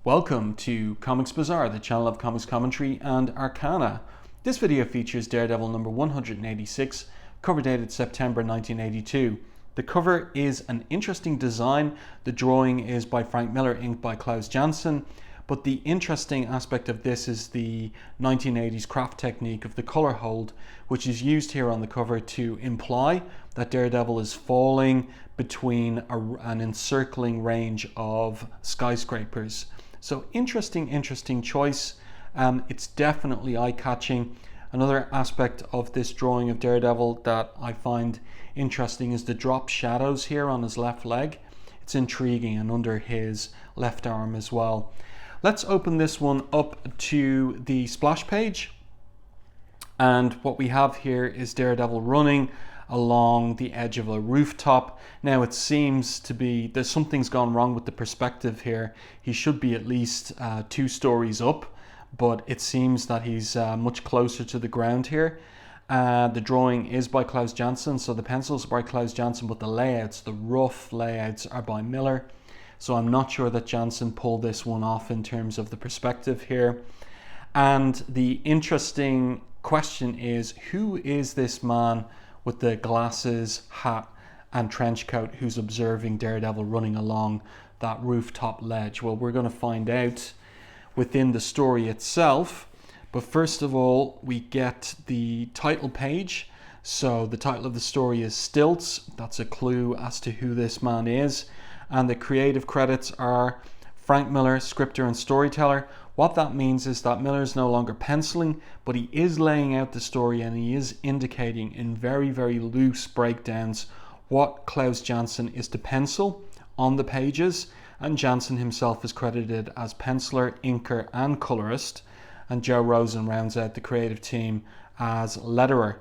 Welcome to Comics Bazaar, the channel of comics commentary and arcana. This video features Daredevil number 186, cover dated September 1982. The cover is an interesting design. The drawing is by Frank Miller, inked by Klaus Janson. But the interesting aspect of this is the 1980s craft technique of the color hold, which is used here on the cover to imply that Daredevil is falling between an encircling range of skyscrapers. So interesting choice. It's definitely eye-catching. Another aspect of this drawing of Daredevil that I find interesting is the drop shadows here on his left leg. It's intriguing, and under his left arm as well. Let's open this one up to the splash page. And what we have here is Daredevil running along the edge of a rooftop. Now it seems to be that something's gone wrong with the perspective here. He should be at least 2 stories up, but it seems that he's much closer to the ground here. The drawing is by Klaus Janson, so the pencils are by Klaus Janson, but the layouts, the rough layouts, are by Miller. So I'm not sure that Janson pulled this one off in terms of the perspective here. And the interesting question is, who is this man with the glasses, hat and trench coat who's observing Daredevil running along that rooftop ledge? Well, we're going to find out within the story itself. But first of all, we get the title page. So the title of the story is Stilts. That's a clue as to who this man is. And the creative credits are Frank Miller, scripter and storyteller. What that means is that Miller is no longer penciling, but he is laying out the story, and he is indicating in very loose breakdowns what Klaus Janson is to pencil on the pages. And Janson himself is credited as penciler, inker and colorist. And Joe Rosen rounds out the creative team as letterer.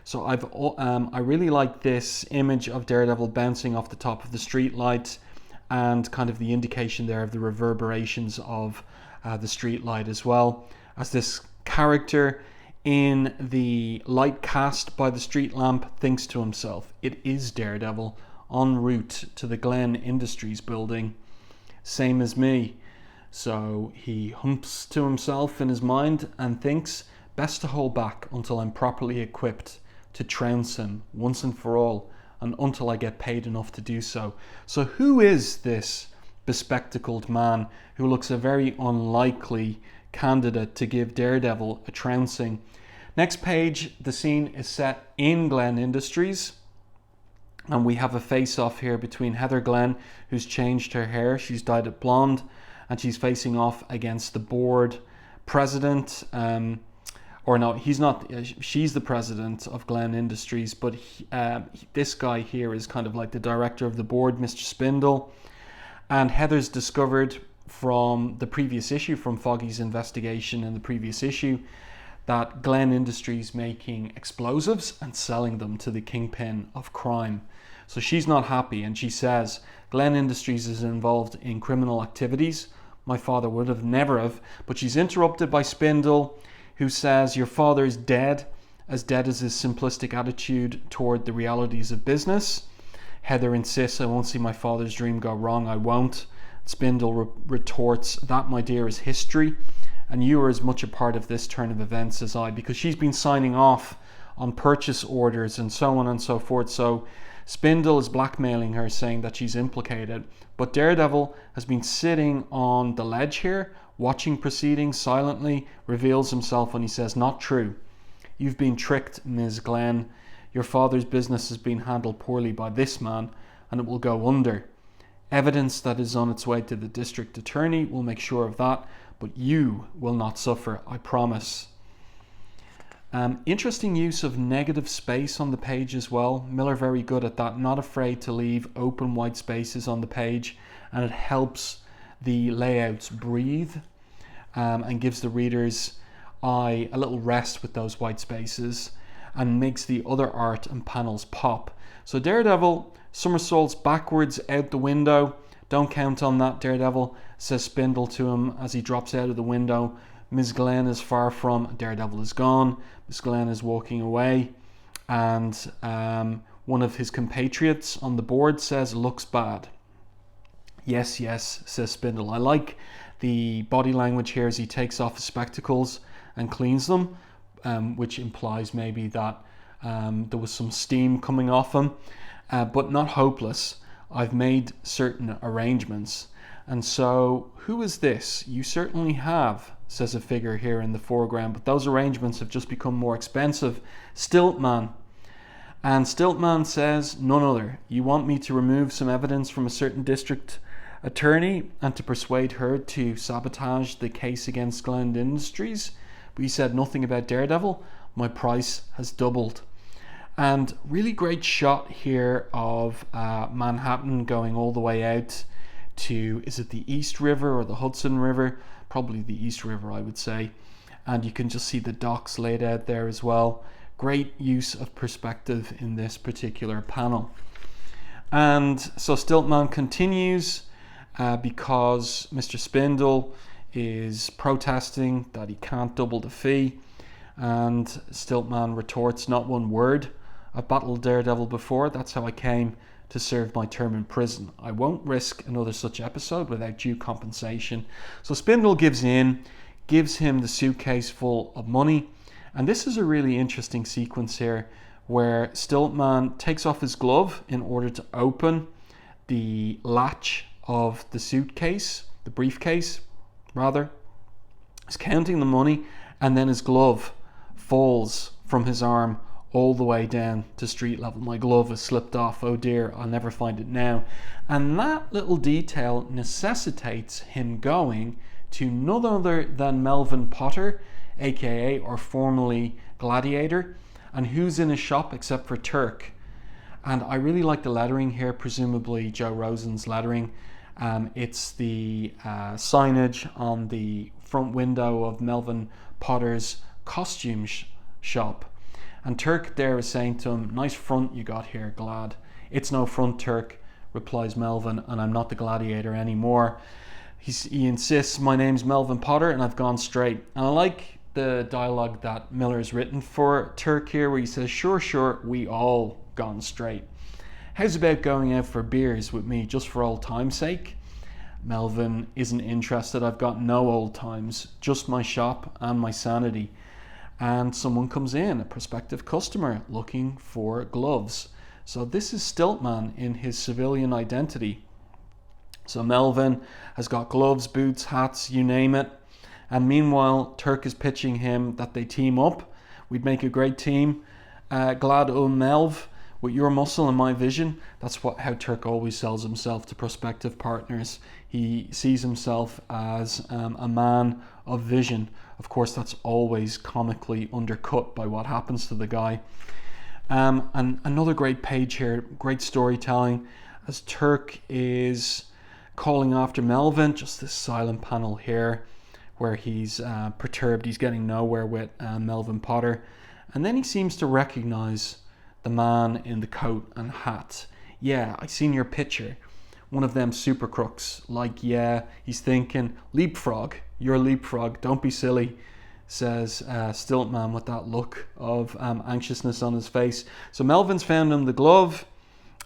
So I really like this image of Daredevil bouncing off the top of the street light, and kind of the indication there of the reverberations of the street light, as well as this character in the light cast by the street lamp thinks to himself, it is Daredevil en route to the Glen Industries building, same as me. So he humps to himself in his mind and thinks, best to hold back until I'm properly equipped to trounce him once and for all, and until I get paid enough to do so. So who is this bespectacled man who looks a very unlikely candidate to give Daredevil a trouncing? Next page, the scene is set in Glen Industries, and we have a face-off here between Heather Glenn, who's changed her hair. She's dyed it blonde, and she's facing off against the board president. Or no, he's not. She's the president of Glen Industries, but this guy here is kind of like the director of the board, Mr. Spindle. And Heather's discovered from the previous issue, from Foggy's investigation in the previous issue, that Glen Industries making explosives and selling them to the kingpin of crime. So she's not happy, and she says, Glen Industries is involved in criminal activities. My father would have never have. But she's interrupted by Spindle, who says, your father is dead as his simplistic attitude toward the realities of business. Heather insists, I won't see my father's dream go wrong, I won't. Spindle retorts, that, my dear, is history, and you are as much a part of this turn of events as I, because she's been signing off on purchase orders and so on and so forth. So Spindle is blackmailing her, saying that she's implicated. But Daredevil has been sitting on the ledge here, watching proceedings silently, reveals himself when he says, not true. You've been tricked, Ms. Glenn. Your father's business has been handled poorly by this man, and it will go under. Evidence that is on its way to the district attorney will make sure of that, but you will not suffer, I promise. Interesting use of negative space on the page as well. Miller very good at that, not afraid to leave open white spaces on the page, and it helps the layouts breathe and gives the reader's eye a little rest with those white spaces, and makes the other art and panels pop. So Daredevil somersaults backwards out the window. Don't count on that, Daredevil, says Spindle to him as he drops out of the window. Ms. Glenn is far from. Daredevil is gone. Ms. Glenn is walking away, and one of his compatriots on the board says, looks bad. Yes, yes, says Spindle. I like the body language here as he takes off his spectacles and cleans them, which implies maybe that there was some steam coming off him, but not hopeless. I've made certain arrangements. And so, who is this? You certainly have, says a figure here in the foreground, but those arrangements have just become more expensive. Stiltman. And Stiltman says, none other. You want me to remove some evidence from a certain district attorney and to persuade her to sabotage the case against Glen Industries? But you said nothing about Daredevil. My price has doubled. And really great shot here of Manhattan going all the way out to, is it the East River or the Hudson River? Probably the East River, I would say. And you can just see the docks laid out there as well. Great use of perspective in this particular panel. And so Stiltman continues because Mr. Spindle is protesting that he can't double the fee. And Stiltman retorts, not one word. I've battled Daredevil before. That's how I came to serve my term in prison. I won't risk another such episode without due compensation. So Spindle gives in, gives him the suitcase full of money. And this is a really interesting sequence here where Stiltman takes off his glove in order to open the latch of the suitcase, the briefcase rather. He's counting the money and then his glove falls from his arm all the way down to street level. My glove has slipped off. Oh dear, I'll never find it now. And that little detail necessitates him going to none other than Melvin Potter, aka or formerly Gladiator, and who's in his shop except for Turk. And I really like the lettering here, presumably Joe Rosen's lettering. It's the signage on the front window of Melvin Potter's costume shop. And Turk there is saying to him, nice front you got here, Glad. It's no front, Turk, replies Melvin, and I'm not the Gladiator anymore. He insists, my name's Melvin Potter and I've gone straight. And I like the dialogue that Miller's written for Turk here, where he says, sure, we all gone straight. How's about going out for beers with me just for old time's sake? Melvin isn't interested. I've got no old times, just my shop and my sanity. And someone comes in, a prospective customer looking for gloves. So this is Stiltman in his civilian identity. So Melvin has got gloves, boots, hats, you name it. And meanwhile, Turk is pitching him that they team up. We'd make a great team. Glad Melv, with your muscle and my vision. That's how Turk always sells himself to prospective partners. He sees himself as a man of vision. Of course, that's always comically undercut by what happens to the guy. And another great page here, great storytelling, as Turk is calling after Melvin. Just this silent panel here where he's perturbed. He's getting nowhere with Melvin Potter. And then he seems to recognize the man in the coat and hat. Yeah, I seen your picture. One of them super crooks. Like, yeah, he's thinking, leapfrog. You're leapfrog. Don't be silly, says Stiltman with that look of anxiousness on his face. So Melvin's found him the glove,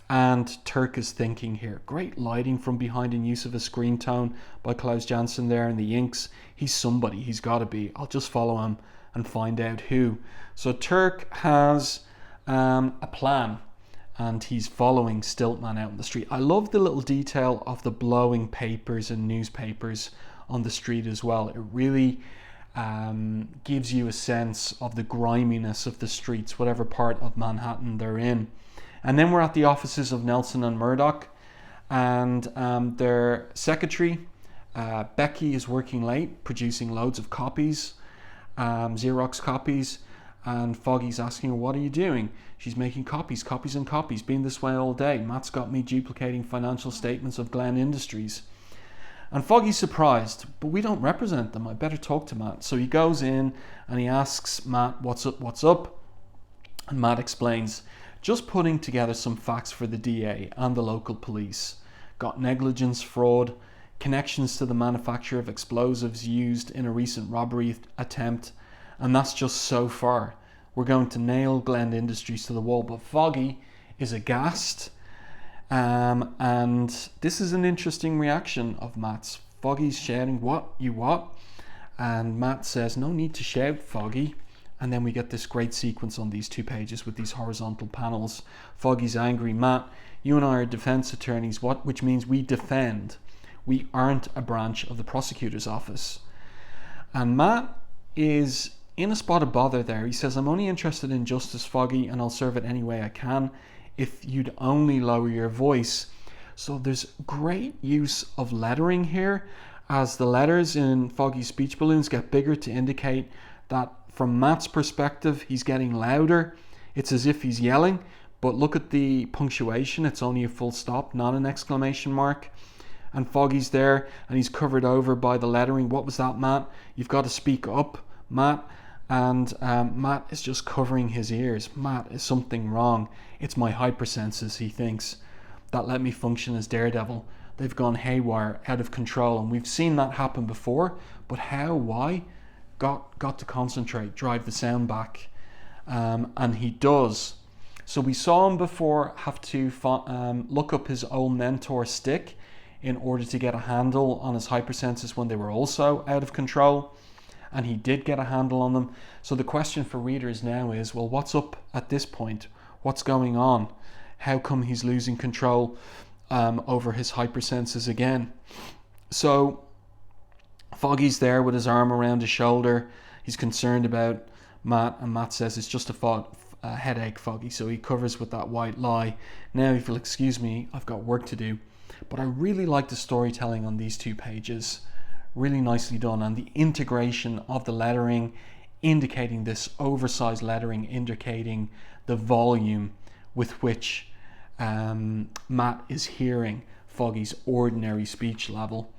and Turk is thinking here. Great lighting from behind and use of a screen tone by Klaus Janson there and the inks. He's somebody. He's got to be. I'll just follow him and find out who. So Turk has a plan, and he's following Stiltman out in the street. I love the little detail of the blowing papers and newspapers on the street as well. It really gives you a sense of the griminess of the streets, whatever part of Manhattan they're in. And then we're at the offices of Nelson and Murdoch, and their secretary, Becky, is working late, producing loads of copies, Xerox copies. And Foggy's asking her, what are you doing? She's making copies and copies. Been this way all day. Matt's got me duplicating financial statements of Glen Industries. And Foggy's surprised, but we don't represent them. I better talk to Matt. So he goes in and he asks Matt, what's up? And Matt explains, just putting together some facts for the DA and the local police. Got negligence, fraud, connections to the manufacture of explosives used in a recent robbery attempt. And that's just so far. We're going to nail Glen Industries to the wall. But Foggy is aghast. And this is an interesting reaction of Matt's. Foggy's shouting, "What? You what?" And Matt says, "No need to shout, Foggy." And then we get this great sequence on these 2 pages with these horizontal panels. Foggy's angry. "Matt, you and I are defense attorneys, which means we defend. We aren't a branch of the prosecutor's office." And Matt is in a spot of bother there. He says, "I'm only interested in justice, Foggy, and I'll serve it any way I can if you'd only lower your voice." So there's great use of lettering here as the letters in Foggy's speech balloons get bigger to indicate that from Matt's perspective, he's getting louder. It's as if he's yelling, but look at the punctuation. It's only a full stop, not an exclamation mark. And Foggy's there and he's covered over by the lettering. "What was that, Matt? You've got to speak up, Matt." And Matt is just covering his ears. "Matt, is something wrong? It's my hypersenses," he thinks, "that let me function as Daredevil. They've gone haywire, out of control." And we've seen that happen before, but how, why? Got to concentrate, drive the sound back. And he does. So we saw him before have to look up his old mentor Stick in order to get a handle on his hypersenses when they were also out of control. And he did get a handle on them. So the question for readers now is, well, what's up at this point? What's going on? How come he's losing control over his hypersenses again? So Foggy's there with his arm around his shoulder. He's concerned about Matt, and Matt says it's just a headache, Foggy. So he covers with that white lie. "Now, if you'll excuse me, I've got work to do." But I really like the storytelling on these 2 pages. Really nicely done, and the integration of the lettering, indicating this oversized lettering, indicating the volume with which Matt is hearing Foggy's ordinary speech level.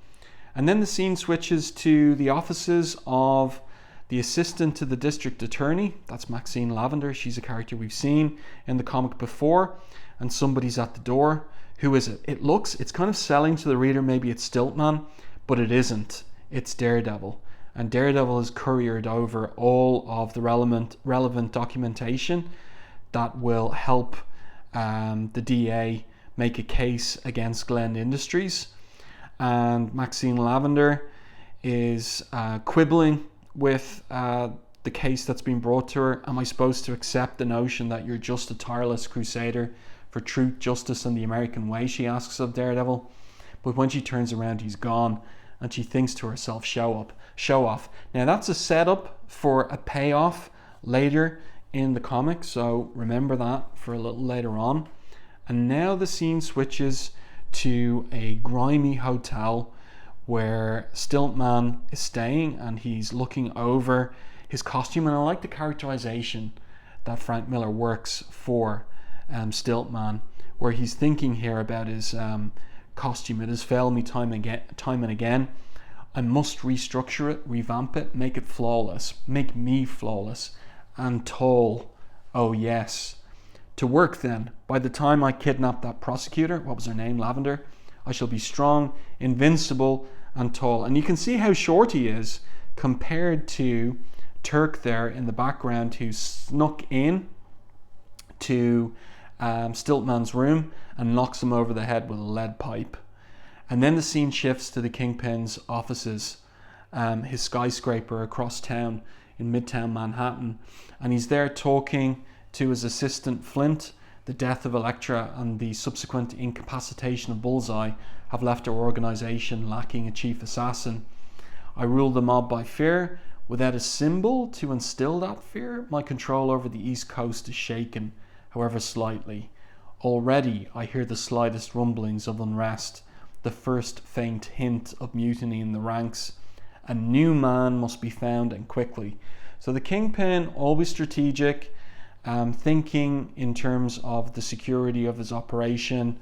And then the scene switches to the offices of the assistant to the district attorney. That's Maxine Lavender. She's a character we've seen in the comic before. And somebody's at the door. Who is it? It's kind of selling to the reader maybe it's Stiltman, but it isn't. It's Daredevil. And Daredevil has couriered over all of the relevant documentation that will help the DA make a case against Glen Industries. And Maxine Lavender is quibbling with the case that's been brought to her. Am I supposed to accept the notion that you're just a tireless crusader for truth, justice, and the American way? She asks of Daredevil. But when she turns around, he's gone, and she thinks to herself, show off. Now that's a setup for a payoff later in the comic, so remember that for a little later on. And now the scene switches to a grimy hotel where Stiltman is staying, and he's looking over his costume. And I like the characterization that Frank Miller works for Stiltman, where he's thinking here about his costume. It has failed me time and again. I must restructure it, revamp it, make it flawless, make me flawless and tall. Oh yes. To work then. By the time I kidnap that prosecutor, what was her name, Lavender, I shall be strong, invincible, and tall. And you can see how short he is compared to Turk there in the background, who snuck in to Stiltman's room and knocks him over the head with a lead pipe. And then the scene shifts to the Kingpin's offices, his skyscraper across town in Midtown Manhattan. And he's there talking to his assistant Flint. The death of Elektra and the subsequent incapacitation of Bullseye have left our organization lacking a chief assassin. I rule the mob by fear. Without a symbol to instill that fear, my control over the East Coast is shaken, however slightly. Already I hear the slightest rumblings of unrest, the first faint hint of mutiny in the ranks. A new man must be found, and quickly. So the Kingpin, always strategic, thinking in terms of the security of his operation.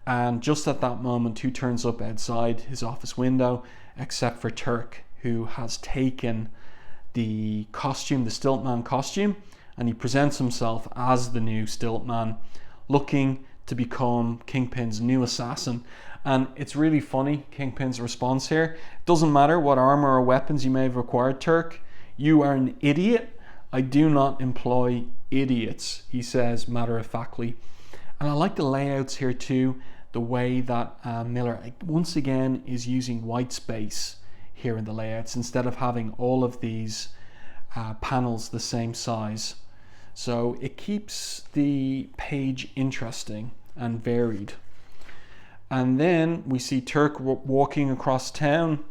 And just at that moment, who turns up outside his office window except for Turk, who has taken the costume, the Stiltman costume, and he presents himself as the new Stiltman, looking to become Kingpin's new assassin. And it's really funny, Kingpin's response here. It doesn't matter what armor or weapons you may have acquired, Turk. You are an idiot. I do not employ idiots, he says matter-of-factly. And I like the layouts here too, the way that Miller once again is using white space here in the layouts instead of having all of these panels the same size. So it keeps the page interesting and varied. And then we see Turk walking across town,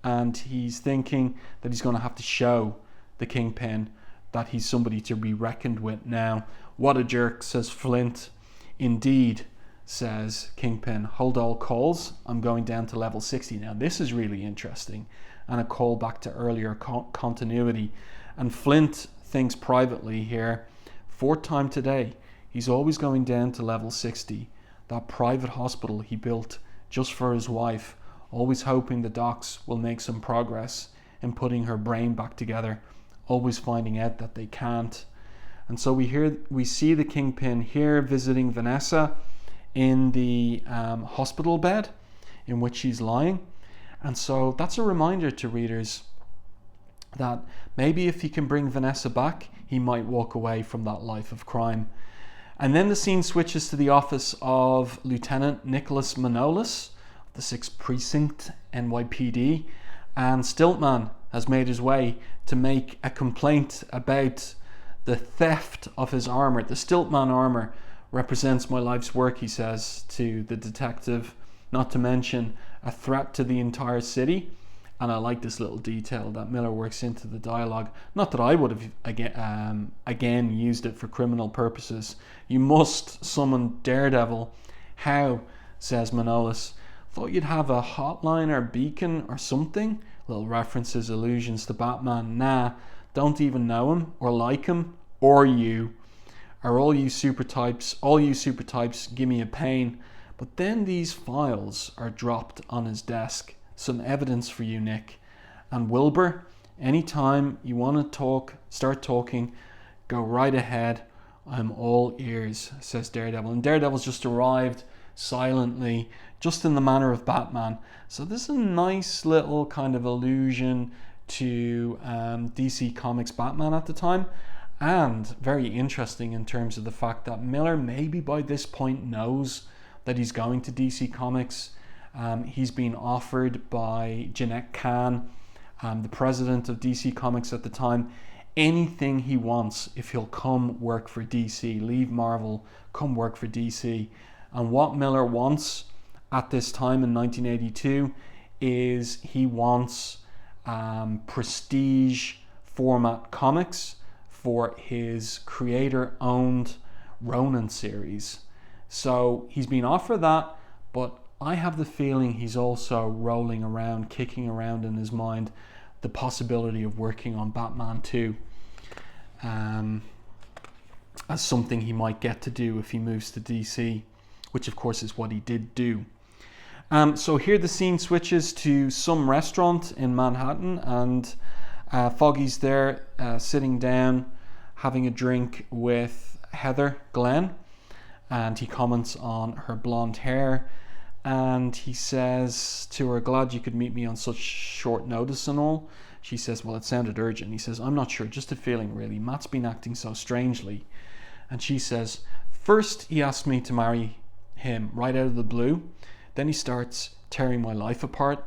and he's thinking that he's going to have to show the Kingpin that he's somebody to be reckoned with now. What a jerk, says Flint. Indeed, says Kingpin. Hold all calls. I'm going down to level 60. Now this is really interesting, and a call back to earlier continuity. And Flint thinks privately here, 4th time today, he's always going down to level 60. That private hospital he built just for his wife, always hoping the docs will make some progress in putting her brain back together, always finding out that they can't. And so we see the Kingpin here visiting Vanessa in the hospital bed in which she's lying. And so that's a reminder to readers that maybe if he can bring Vanessa back, he might walk away from that life of crime. And then the scene switches to the office of Lieutenant Nicholas Manolis, the 6th Precinct NYPD, and Stiltman has made his way to make a complaint about the theft of his armor. The Stiltman armor represents my life's work, he says to the detective, not to mention a threat to the entire city. And I like this little detail that Miller works into the dialogue. Not that I would have again used it for criminal purposes. You must summon Daredevil. How, says Manolis. Thought you'd have a hotline or beacon or something. Little references, allusions to Batman. Nah, don't even know him or like him or you. Are all you super types give me a pain. But then these files are dropped on his desk. Some evidence for you, Nick. And Wilbur, anytime you want to start talking, go right ahead. I'm all ears, says Daredevil. And Daredevil's just arrived silently, just in the manner of Batman. So this is a nice little kind of allusion to DC Comics Batman at the time. And very interesting in terms of the fact that Miller maybe by this point knows that he's going to DC Comics. He's been offered by Jeanette Kahn, the president of DC Comics at the time, anything he wants if he'll come work for DC, leave Marvel, come work for DC. And what Miller wants at this time in 1982 is he wants prestige format comics for his creator-owned Ronin series. So he's been offered that, but I have the feeling he's also rolling around, kicking around in his mind the possibility of working on Batman 2 as something he might get to do if he moves to DC, which of course is what he did do. So here the scene switches to some restaurant in Manhattan, and Foggy's there sitting down having a drink with Heather Glenn, and he comments on her blonde hair. And he says to her, glad you could meet me on such short notice and all. She says, well, it sounded urgent. He says, I'm not sure, just a feeling really. Matt's been acting so strangely. And she says, first he asked me to marry him right out of the blue. Then he starts tearing my life apart.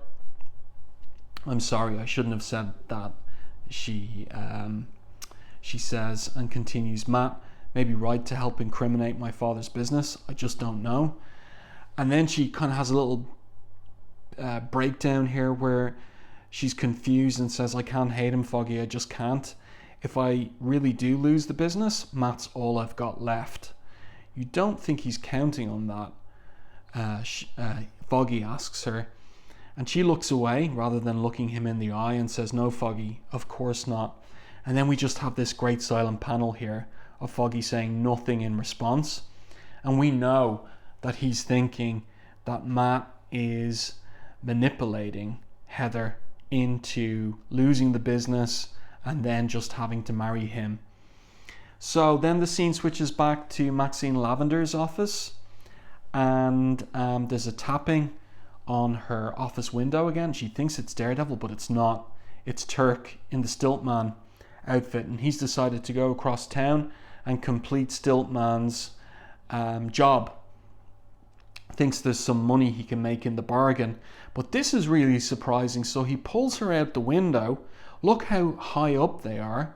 I'm sorry, I shouldn't have said that. She says, and continues, Matt may be right to help incriminate my father's business. I just don't know. And then she kind of has a little breakdown here where she's confused and says, I can't hate him, Foggy, I just can't. If I really do lose the business, Matt's all I've got left. You don't think he's counting on that? Foggy asks her. And she looks away rather than looking him in the eye and says, no, Foggy, of course not. And then we just have this great silent panel here of Foggy saying nothing in response. And we know that he's thinking that Matt is manipulating Heather into losing the business and then just having to marry him. So then the scene switches back to Maxine Lavender's office, and there's a tapping on her office window again. She thinks it's Daredevil, but it's not. It's Turk in the Stiltman outfit, and he's decided to go across town and complete Stiltman's job. Thinks there's some money he can make in the bargain. But this is really surprising. So he pulls her out the window. Look how high up they are.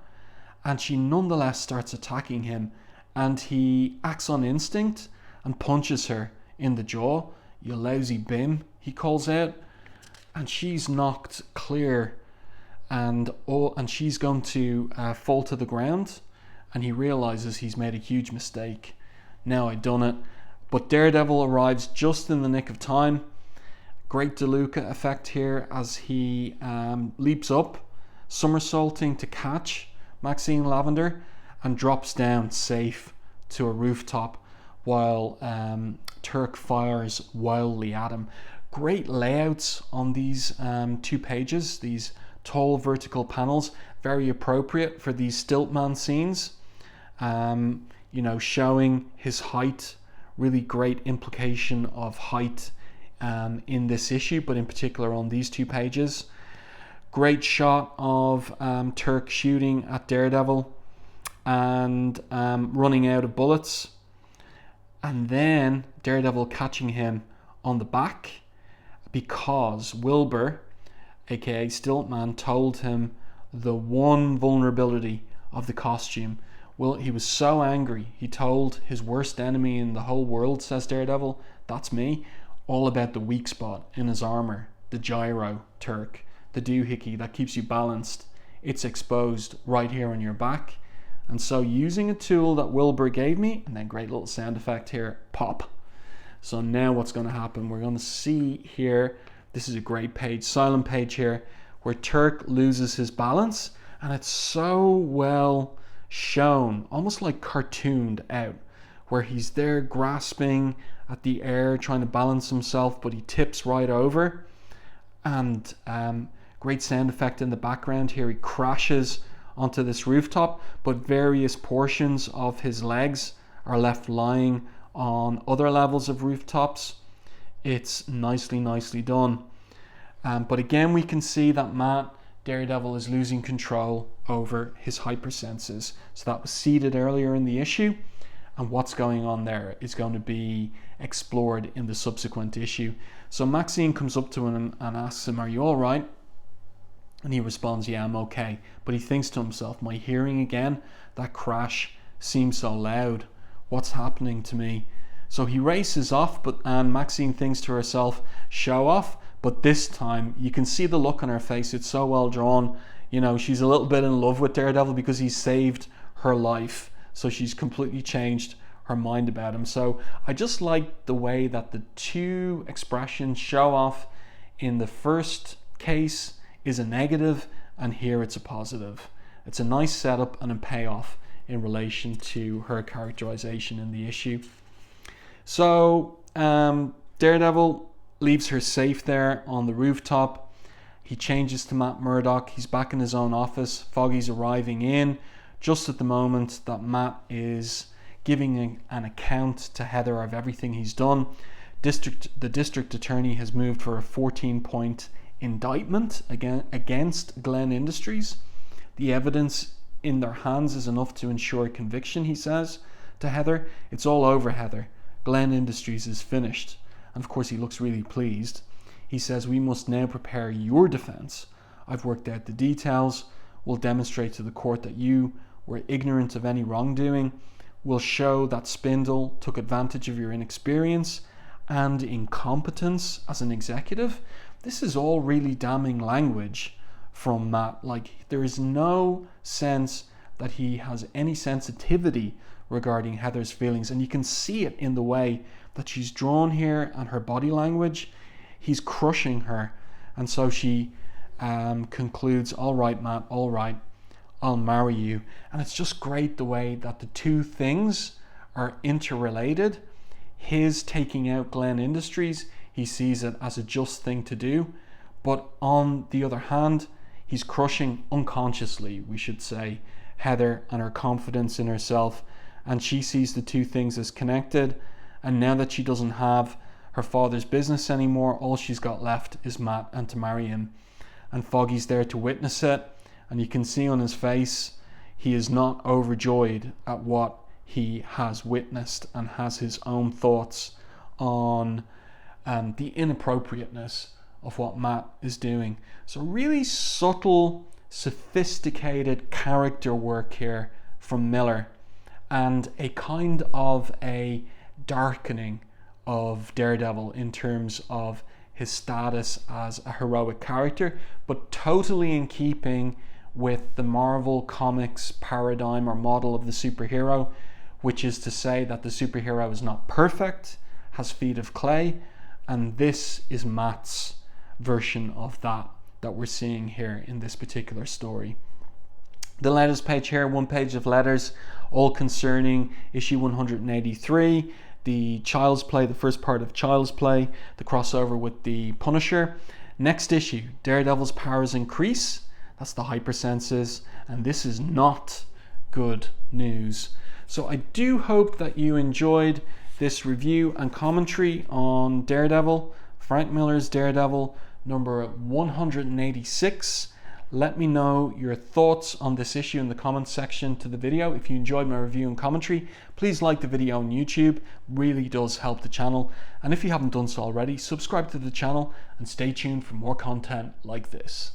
And she nonetheless starts attacking him. And he acts on instinct and punches her in the jaw. You lousy bim, he calls out. And she's knocked clear. And she's going to fall to the ground. And he realizes he's made a huge mistake. Now I've done it. But Daredevil arrives just in the nick of time. Great DeLuca effect here as he leaps up, somersaulting to catch Maxine Lavender, and drops down safe to a rooftop while Turk fires wildly at him. Great layouts on these 2 pages, these tall vertical panels, very appropriate for these Stiltman scenes, showing his height. Really great implication of height in this issue, but in particular on these 2 pages. Great shot of Turk shooting at Daredevil and running out of bullets. And then Daredevil catching him on the back because Wilbur, aka Stiltman, told him the one vulnerability of the costume. Well, he was so angry, he told his worst enemy in the whole world, says Daredevil, that's me, all about the weak spot in his armor, the gyro, Turk, the doohickey that keeps you balanced. It's exposed right here on your back. And so using a tool that Wilbur gave me, and then great little sound effect here, pop. So now what's going to happen, we're going to see here, this is a great page, silent page here, where Turk loses his balance, and it's so well shown, almost like cartooned out, where he's there grasping at the air, trying to balance himself, but he tips right over. And great sound effect in the background here. He crashes onto this rooftop, but various portions of his legs are left lying on other levels of rooftops. It's nicely done. But again, we can see that Daredevil is losing control over his hypersenses. So that was seeded earlier in the issue, and what's going on there is going to be explored in the subsequent issue. So Maxine comes up to him and asks him, are you all right? And he responds, yeah, I'm okay. But he thinks to himself, my hearing again, that crash seems so loud. What's happening to me? So he races off, and Maxine thinks to herself, show off. But this time, you can see the look on her face. It's so well drawn. She's a little bit in love with Daredevil because he saved her life. So she's completely changed her mind about him. So I just like the way that the 2 expressions show off. In the first case is a negative, and here it's a positive. It's a nice setup and a payoff in relation to her characterization in the issue. So Daredevil leaves her safe there on the rooftop. He changes to Matt Murdock. He's back in his own office. Foggy's arriving in just at the moment that Matt is giving an account to Heather of everything he's done. The district attorney has moved for a 14-point indictment against Glen Industries. The evidence in their hands is enough to ensure conviction, he says to Heather. It's all over, Heather. Glen Industries is finished. And of course he looks really pleased. He says, we must now prepare your defense. I've worked out the details. We'll demonstrate to the court that you were ignorant of any wrongdoing. We'll show that Spindle took advantage of your inexperience and incompetence as an executive. This is all really damning language from Matt. There is no sense that he has any sensitivity regarding Heather's feelings, and you can see it in the way that she's drawn here and her body language. He's crushing her, and so she concludes, all right, Matt, all right, I'll marry you. And it's just great the way that the 2 things are interrelated. His taking out Glen Industries, he sees it as a just thing to do, but on the other hand, he's crushing unconsciously, we should say, Heather and her confidence in herself, and she sees the 2 things as connected. And now that she doesn't have her father's business anymore, all she's got left is Matt and to marry him. And Foggy's there to witness it, and you can see on his face he is not overjoyed at what he has witnessed and has his own thoughts on the inappropriateness of what Matt is doing. So really subtle, sophisticated character work here from Miller, and a kind of a darkening of Daredevil in terms of his status as a heroic character, but totally in keeping with the Marvel Comics paradigm or model of the superhero, which is to say that the superhero is not perfect, has feet of clay, and this is Matt's version of that we're seeing here in this particular story. The letters page here, one page of letters, all concerning issue 183, the Child's Play, the first part of Child's Play, the crossover with the Punisher. Next issue, Daredevil's powers increase. That's the hypersenses, and this is not good news. So I do hope that you enjoyed this review and commentary on Daredevil, Frank Miller's Daredevil, number 186. Let me know your thoughts on this issue in the comments section to the video. If you enjoyed my review and commentary, please like the video on YouTube. It really does help the channel. And if you haven't done so already, subscribe to the channel and stay tuned for more content like this.